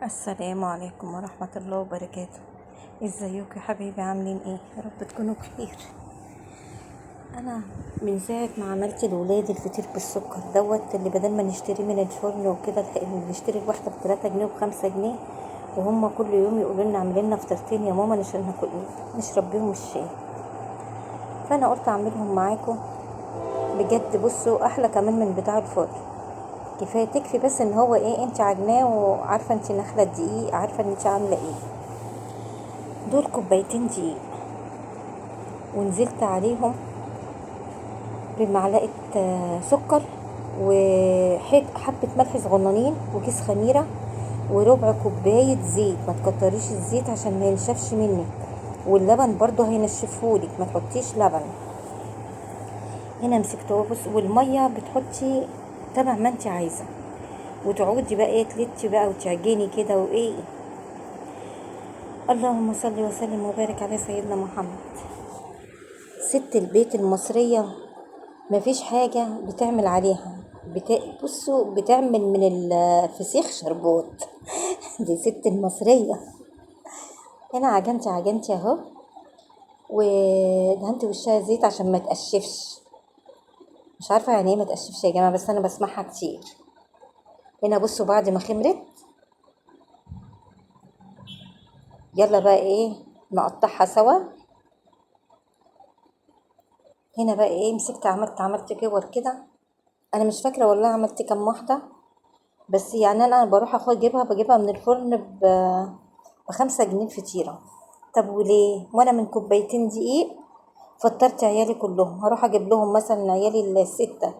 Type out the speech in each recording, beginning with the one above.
السلام عليكم ورحمة الله وبركاته. ازيكم يا حبيبي، عاملين ايه؟ يا رب تكونوا بخير. انا من ساعة ما عملت لولادي الفطير بالسكر اللي بدل ما نشتري من الفرن وكده نشتري الواحدة ب3 جنيه و5 جنيه، وهم كل يوم يقولوا لنا اعملي لنا فطيرتين يا ماما نشرب بيهم الشاي. فانا قلت اعملهم معاكم بجد. بصوا، احلى كمان من بتاع الفرن. كفايه تكفي بس ان هو ايه، انت عجناه وعارفه انت نخله الدقيق، عارفه ان انت عامله ايه. دول كوبايتين دقيق، ونزلت عليهم بمعلقة سكر، حبة ملح صغننين، وكيس خميرة، وربع كوباية زيت. ما تكتريش الزيت عشان ما ينشفش منك، واللبن برضو هينشفهولك، ما تحطيش لبن. هنا مسكته بص، والمية بتحطي تبع ما انت عايزة، وتعودي بقى ايه، تلتي بقى وتعجني كده وايه. اللهم صل وسلم وبارك على سيدنا محمد. ست البيت المصرية مفيش حاجة بتعمل عليها، بصوا بتعمل من الفسيخ شربات. دي ست المصرية. هنا عجنتي اهو، ودهنت وشها زيت عشان ما تقشفش. مش عارفة يعني ايه ما تقشفش يا جماعة، بس انا بسمعها كتير. هنا بصوا بعد ما خمرت، يلا بقى ايه، نقطعها سوا. هنا بقى ايه، مسكت عملت كور كده. انا مش فاكرة والله عملت كام واحدة، بس يعني انا بروح بجيبها من الفرن ب5 جنيه الفطيرة. طب وليه؟ وانا من كوبايتين دقيق فطرت عيالي كلهم، هروح اجيب لهم مثلا عيالي الستة،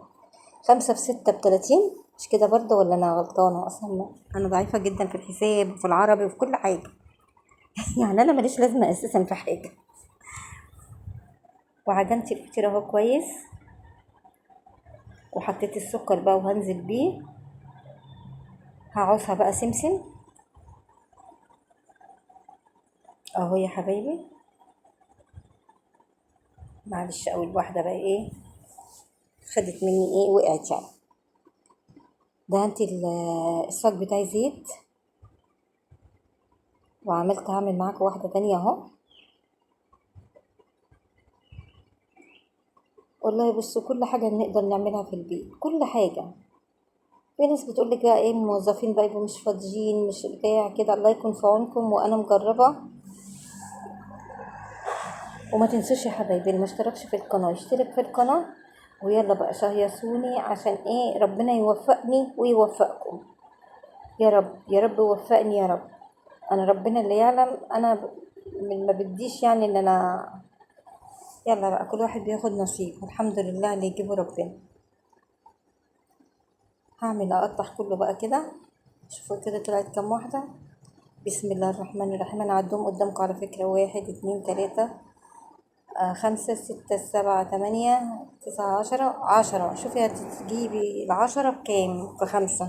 5 في 6 ب30. مش كده برضه ولا انا غلطانة؟ اصلا انا ضعيفة جدا في الحساب وفي العربي وفي كل حاجة. يعني انا ماليش لازمة اساسا في حاجة. وعجنت الفطيرة اهو كويس، وحطيت السكر بقى وهنزل بيه. هعوزها بقى سمسم اهو يا حبايبي. معلش اول واحدة بقى ايه، خدت مني ايه، وقعت يعني. دهنت الصاج بتاعي زيت، هعمل معاكم واحدة تانية اهو. والله بصوا، كل حاجة نقدر نعملها في البيت، كل حاجة. في ناس بتقولك بقى ايه، الموظفين بقى يبقوا مش فاضيين، مش بتاع كده، الله يكون في عونكم. وانا مجربة. وما تنسوش يا حبايبي، اللي مشتركش في القناة يشترك في القناة. ويلا بقى شهيصوني عشان ايه، ربنا يوفقني ويوفقكم. يا رب يا رب يوفقني يا رب. انا ربنا اللي يعلم، انا ما بديش يعني ان انا. يلا بقى، كل واحد بياخد نصيب، والحمد لله اللي يجيبه ربنا. هعمل اقطع كله بقى كده. شوفوا كده طلعت كام واحدة. بسم الله الرحمن الرحيم. انا عدهم قدامكم على فكرة، 1 2 3 5 6 7 8 9 10. 10. شوفي هتجيبي ال10 بكام؟ ب5.